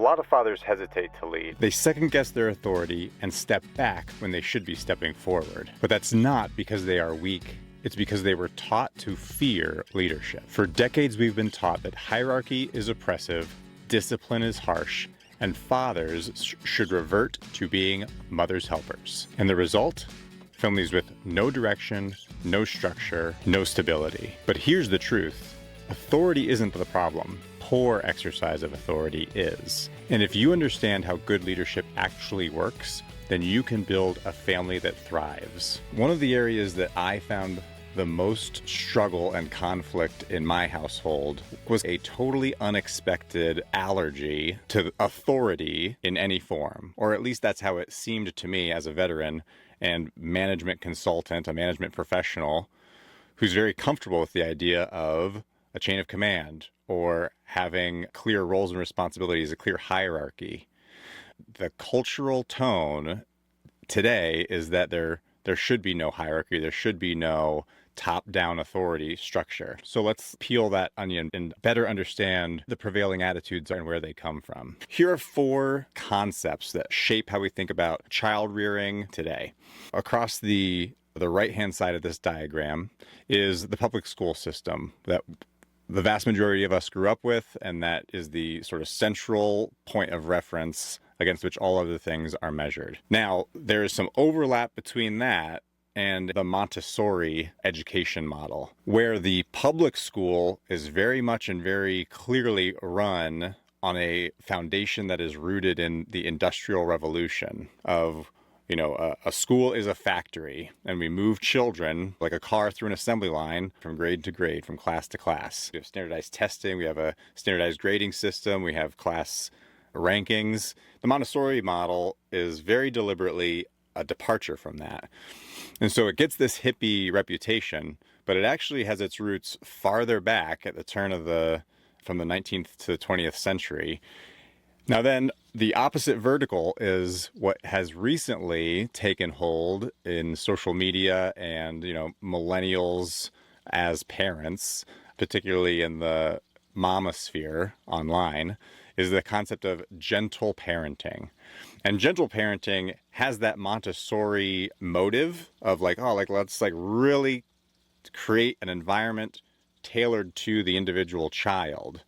lot of fathers hesitate to lead. They second-guess their authority and step back when they should be stepping forward. But that's not because they are weak. It's because they were taught to fear leadership. For decades, we've been taught that hierarchy is oppressive, discipline is harsh, and fathers should revert to being mother's helpers. And the result? Families with no direction, no structure, no stability. But here's the truth. Authority isn't the problem. Poor exercise of authority is. And if you understand how good leadership actually works, then you can build a family that thrives. One of the areas that I found the most struggle and conflict in my household was a totally unexpected allergy to authority in any form, or at least that's how it seemed to me as a veteran and management consultant, a management professional who's very comfortable with the idea of a chain of command or having clear roles and responsibilities, a clear hierarchy. The cultural tone today is that there should be no hierarchy, there should be no top-down authority structure. So let's peel that onion and better understand the prevailing attitudes and where they come from. Here are 4 concepts that shape how we think about child rearing today. Across the right-hand side of this diagram is the public school system that the vast majority of us grew up with, and that is the sort of central point of reference against which all other things are measured. Now, there is some overlap between that and the Montessori education model, where the public school is very much and very clearly run on a foundation that is rooted in the Industrial Revolution of, a school is a factory, and we move children like a car through an assembly line from grade to grade, from class to class. We have standardized testing, we have a standardized grading system, we have class rankings. The Montessori model is very deliberately a departure from that. And so it gets this hippie reputation, but it actually has its roots farther back at the turn of from the 19th to the 20th century. Now then, the opposite vertical is what has recently taken hold in social media and, millennials as parents, particularly in the mamasphere online, is the concept of gentle parenting. And gentle parenting has that Montessori motive of let's really create an environment tailored to the individual child.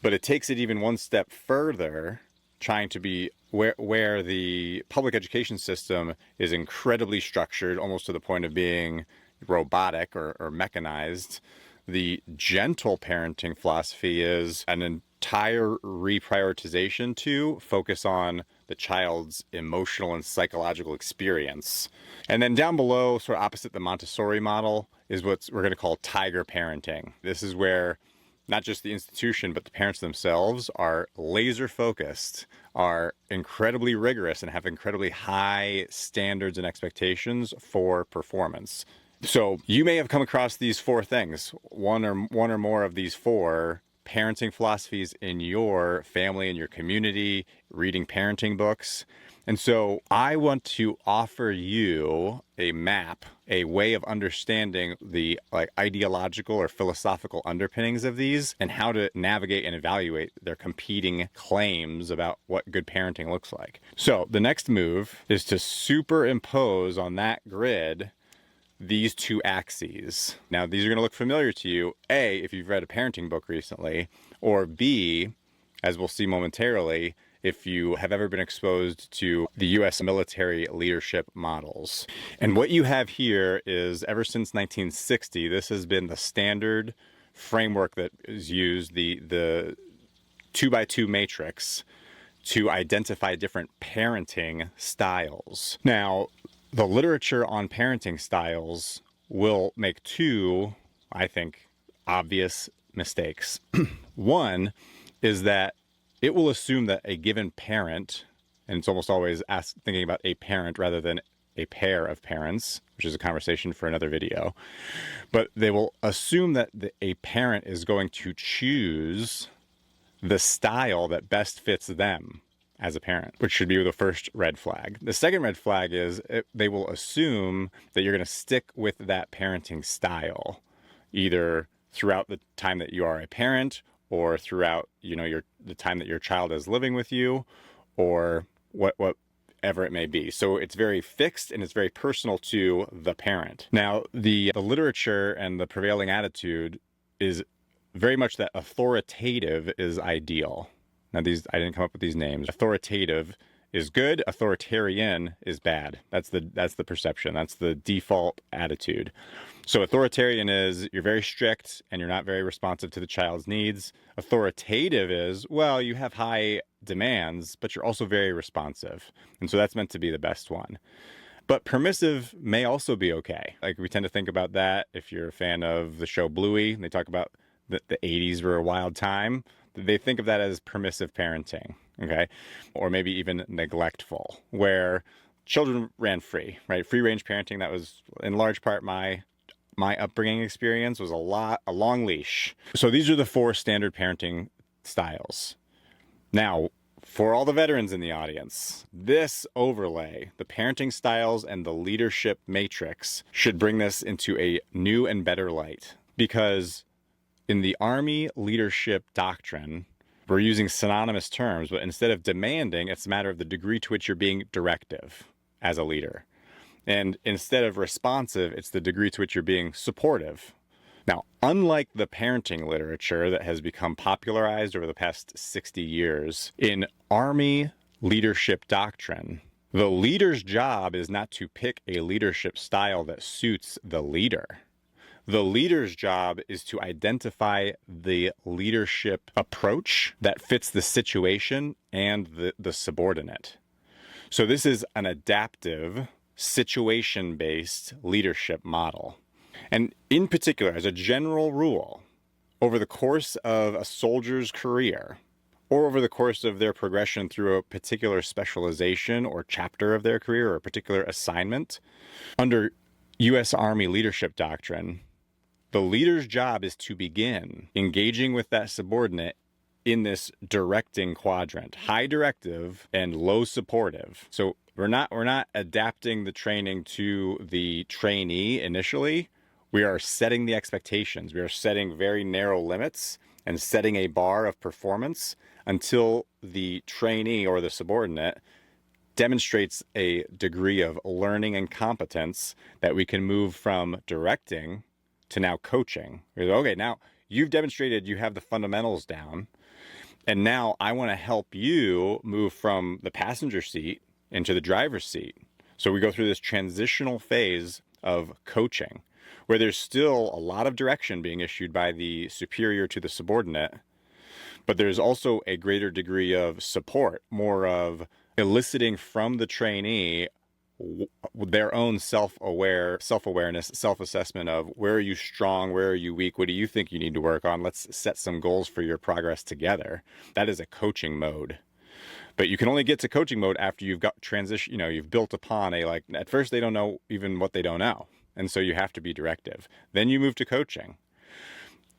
But it takes it even one step further, trying to be where the public education system is incredibly structured, almost to the point of being robotic or mechanized. The gentle parenting philosophy is an entire reprioritization to focus on the child's emotional and psychological experience. And then down below, sort of opposite the Montessori model, is what we're going to call tiger parenting. This is where not just the institution, but the parents themselves are laser focused, are incredibly rigorous, and have incredibly high standards and expectations for performance. So you may have come across these 4 things, one or more of these 4 parenting philosophies in your family, in your community, reading parenting books. And so I want to offer you a map, a way of understanding the ideological or philosophical underpinnings of these and how to navigate and evaluate their competing claims about what good parenting looks like. So the next move is to superimpose on that grid these 2 axes. Now, these are going to look familiar to you, A, if you've read a parenting book recently, or B, as we'll see momentarily, if you have ever been exposed to the U.S. military leadership models. And what you have here is, ever since 1960, this has been the standard framework that is used, the 2x2 matrix, to identify different parenting styles. Now, the literature on parenting styles will make 2, I think, obvious mistakes. One is that it will assume that a given parent, and it's almost always thinking about a parent rather than a pair of parents, which is a conversation for another video, but they will assume that a parent is going to choose the style that best fits them as a parent, which should be the first red flag. The second red flag is they will assume that you're going to stick with that parenting style, either throughout the time that you are a parent or throughout, your the time that your child is living with you, or whatever it may be. So it's very fixed and it's very personal to the parent. Now, the literature and the prevailing attitude is very much that authoritative is ideal. Now, I didn't come up with these names. Authoritative is good. Authoritarian is bad. That's the perception. That's the default attitude. So authoritarian is you're very strict and you're not very responsive to the child's needs. Authoritative is, well, you have high demands, but you're also very responsive. And so that's meant to be the best one. But permissive may also be okay. Like, we tend to think about that if you're a fan of the show Bluey, and they talk about the 80s were a wild time. They think of that as permissive parenting, okay? Or maybe even neglectful, where children ran free, right? Free range parenting, that was in large part my upbringing experience, was a long leash. So these are the 4 standard parenting styles. Now, for all the veterans in the audience, this overlay, the parenting styles and the leadership matrix, should bring this into a new and better light. Because in the Army leadership doctrine, we're using synonymous terms, but instead of demanding, it's a matter of the degree to which you're being directive as a leader. And instead of responsive, it's the degree to which you're being supportive. Now, unlike the parenting literature that has become popularized over the past 60 years, in Army leadership doctrine, the leader's job is not to pick a leadership style that suits the leader. The leader's job is to identify the leadership approach that fits the situation and the subordinate. So this is an adaptive, situation-based leadership model. And in particular, as a general rule, over the course of a soldier's career, or over the course of their progression through a particular specialization or chapter of their career or a particular assignment, under U.S. Army leadership doctrine, the leader's job is to begin engaging with that subordinate in this directing quadrant, high directive and low supportive. So we're not adapting the training to the trainee initially. We are setting the expectations. We are setting very narrow limits and setting a bar of performance until the trainee or the subordinate demonstrates a degree of learning and competence that we can move from directing to now coaching. Okay, now you've demonstrated you have the fundamentals down, and now I want to help you move from the passenger seat into the driver's seat. So we go through this transitional phase of coaching, where there's still a lot of direction being issued by the superior to the subordinate, but there's also a greater degree of support, more of eliciting from the trainee their own self-awareness, self-assessment of where are you strong, where are you weak, what do you think you need to work on, let's set some goals for your progress together. That is a coaching mode. But you can only get to coaching mode after you've got transition, you've built upon at first they don't know even what they don't know. And so you have to be directive. Then you move to coaching.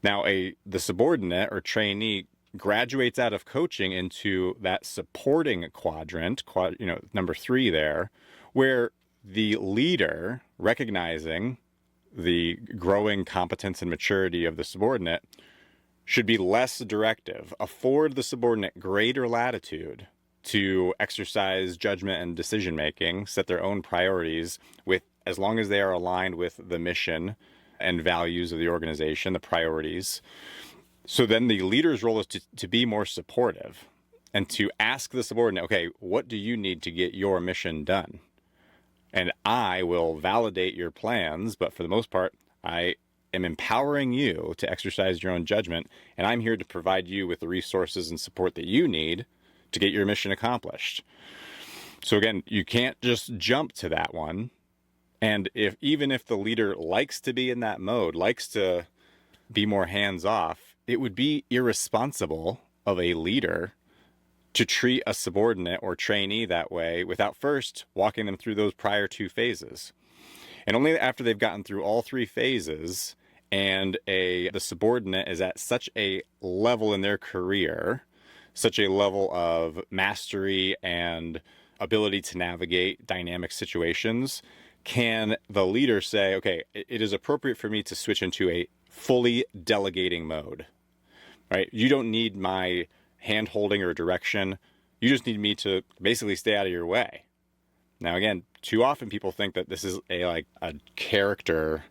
Now the subordinate or trainee graduates out of coaching into that supporting quadrant, number 3 there, where the leader, recognizing the growing competence and maturity of the subordinate, should be less directive, afford the subordinate greater latitude to exercise judgment and decision making, set their own priorities as long as they are aligned with the mission and values of the organization, the priorities. So then the leader's role is to be more supportive and to ask the subordinate, okay, what do you need to get your mission done? And I will validate your plans, but for the most part, I am empowering you to exercise your own judgment, and I'm here to provide you with the resources and support that you need to get your mission accomplished. So again, you can't just jump to that one. And even if the leader likes to be in that mode, likes to be more hands-off, it would be irresponsible of a leader to treat a subordinate or trainee that way without first walking them through those prior 2 phases. And only after they've gotten through all 3 phases and the subordinate is at such a level in their career, such a level of mastery and ability to navigate dynamic situations, can the leader say, okay, it is appropriate for me to switch into a fully delegating mode, right? You don't need my hand holding or direction. You just need me to basically stay out of your way. Now, again, too often people think that this is a character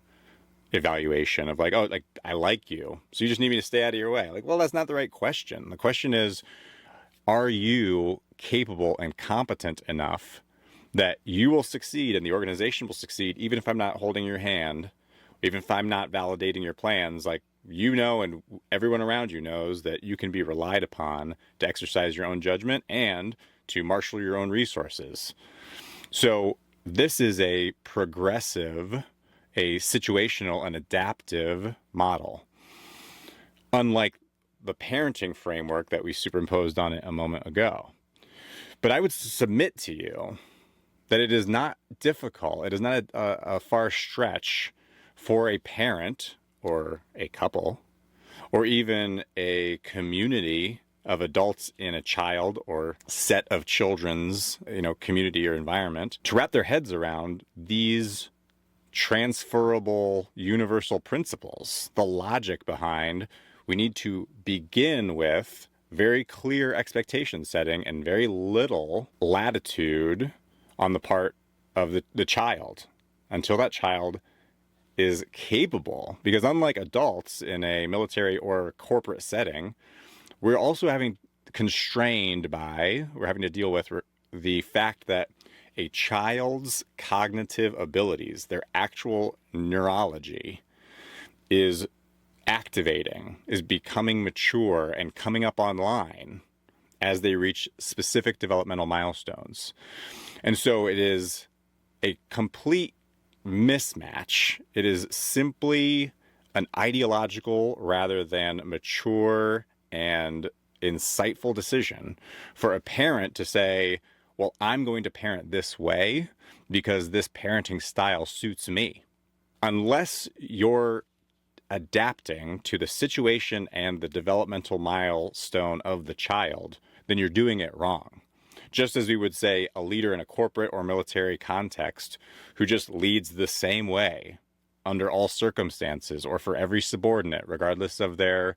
evaluation of like, oh, like, I like you, so you just need me to stay out of your way. Like, well, that's not the right question. The question is, are you capable and competent enough that you will succeed and the organization will succeed, even if I'm not holding your hand, even if I'm not validating your plans? Like, you know, and everyone around you knows that you can be relied upon to exercise your own judgment and to marshal your own resources. So this is a progressive, a situational and adaptive model. Unlike the parenting framework that we superimposed on it a moment ago. But I would submit to you that it is not difficult, it is not a far stretch for a parent or a couple or even a community of adults in a child or set of children's, community or environment to wrap their heads around these transferable universal principles, the logic behind we need to begin with very clear expectation setting and very little latitude on the part of the child until that child is capable. Because unlike adults in a military or corporate setting, we're also having to deal with the fact that a child's cognitive abilities, their actual neurology, is activating, is becoming mature and coming up online as they reach specific developmental milestones. And so it is a complete mismatch. It is simply an ideological rather than mature and insightful decision for a parent to say, well, I'm going to parent this way because this parenting style suits me. Unless you're adapting to the situation and the developmental milestone of the child, then you're doing it wrong. Just as we would say a leader in a corporate or military context who just leads the same way under all circumstances or for every subordinate, regardless of their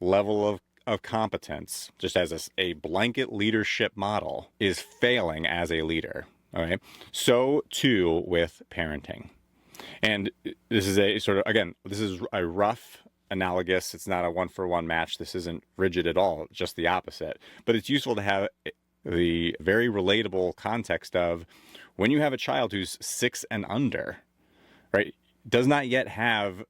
level of competence, just as a blanket leadership model, is failing as a leader. All right. So too with parenting. And this is this is a rough analogous. It's not a one-for-one match. This isn't rigid at all, just the opposite. But it's useful to have the very relatable context of when you have a child who's 6 and under, right, does not yet have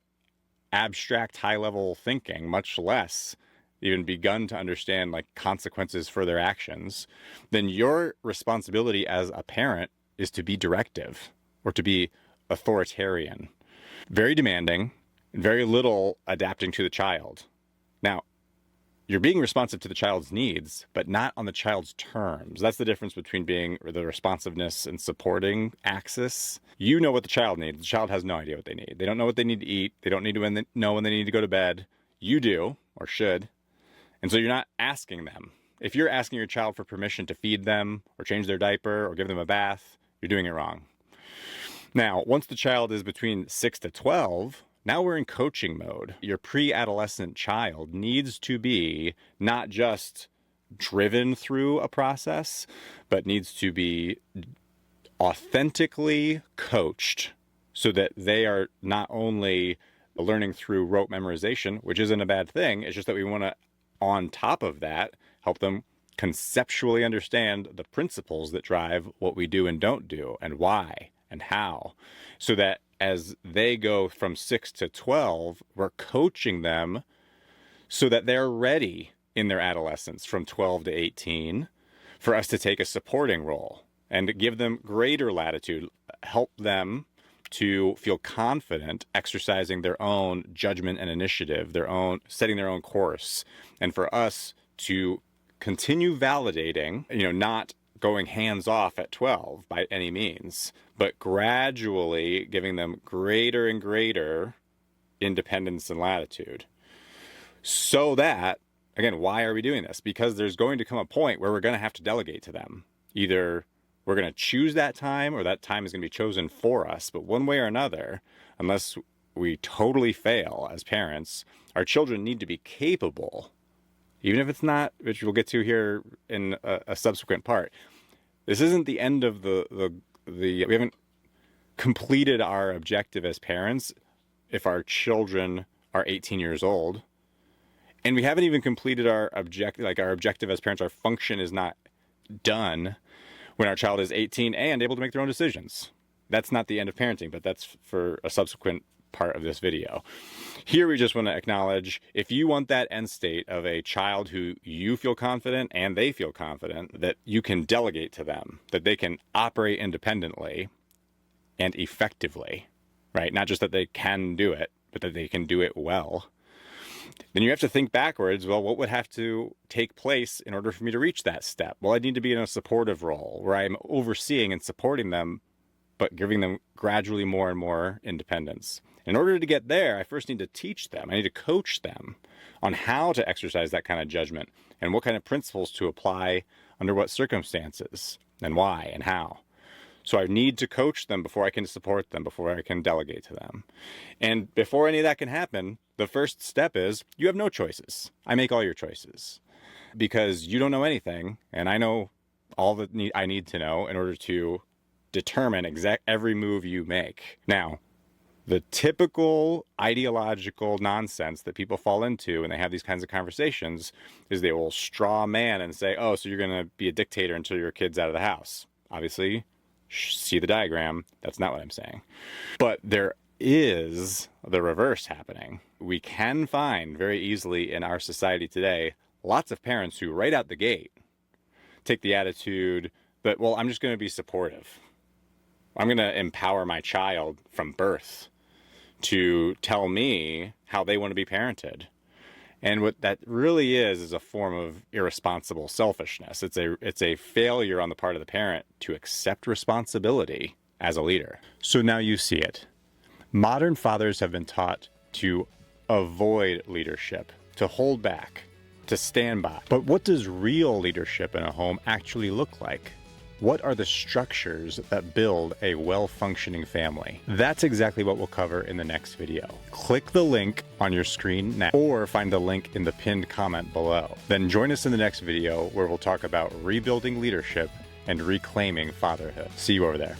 abstract high-level thinking, much less even begun to understand like consequences for their actions, then your responsibility as a parent is to be directive or to be authoritarian, very demanding, and very little adapting to the child. Now, you're being responsive to the child's needs, but not on the child's terms. That's the difference between being the responsiveness and supporting axis. You know what the child needs. The child has no idea what they need. They don't know what they need to eat. They don't know when they need to go to bed. You do, or should. And so you're not asking them. If you're asking your child for permission to feed them or change their diaper or give them a bath, you're doing it wrong. Now, once the child is between 6 to 12, now we're in coaching mode. Your pre-adolescent child needs to be not just driven through a process, but needs to be authentically coached so that they are not only learning through rote memorization, which isn't a bad thing. It's just that we want to, on top of that, help them conceptually understand the principles that drive what we do and don't do and why and how, so that as they go from 6 to 12, we're coaching them so that they're ready in their adolescence from 12 to 18 for us to take a supporting role and give them greater latitude, help them to feel confident exercising their own judgment and initiative, setting their own course, and for us to continue validating, not going hands off at 12 by any means, but gradually giving them greater and greater independence and latitude. So that, again, why are we doing this? Because there's going to come a point where we're going to have to delegate to them. Either we're going to choose that time or that time is going to be chosen for us. But one way or another, unless we totally fail as parents, our children need to be capable even if it's not, which we'll get to here in a subsequent part. This isn't the end of we haven't completed our objective as parents if our children are 18 years old. And we haven't even completed our objective as parents. Our function is not done when our child is 18 and able to make their own decisions. That's not the end of parenting, but that's for a subsequent part of this video. Here we just want to acknowledge, if you want that end state of a child who you feel confident and they feel confident that you can delegate to them, that they can operate independently and effectively, right? Not just that they can do it, but that they can do it well. Then you have to think backwards, well, what would have to take place in order for me to reach that step? Well, I need to be in a supportive role where I'm overseeing and supporting them, but giving them gradually more and more independence. In order to get there, I first need to teach them. I need to coach them on how to exercise that kind of judgment and what kind of principles to apply under what circumstances and why and how. So I need to coach them before I can support them, before I can delegate to them. And before any of that can happen, the first step is you have no choices. I make all your choices because you don't know anything, and I know all that I need to know in order to determine every move you make. Now, the typical ideological nonsense that people fall into when they have these kinds of conversations is they will straw man and say, oh, so you're going to be a dictator until your kid's out of the house. Obviously, see the diagram. That's not what I'm saying. But there is the reverse happening. We can find very easily in our society today lots of parents who right out the gate take the attitude that, well, I'm just going to be supportive. I'm going to empower my child from birth to tell me how they want to be parented. And what that really is a form of irresponsible selfishness. It's a failure on the part of the parent to accept responsibility as a leader. So now you see it. Modern fathers have been taught to avoid leadership, to hold back, to stand by. But what does real leadership in a home actually look like? What are the structures that build a well-functioning family? That's exactly what we'll cover in the next video. Click the link on your screen now, or find the link in the pinned comment below. Then join us in the next video where we'll talk about rebuilding leadership and reclaiming fatherhood. See you over there.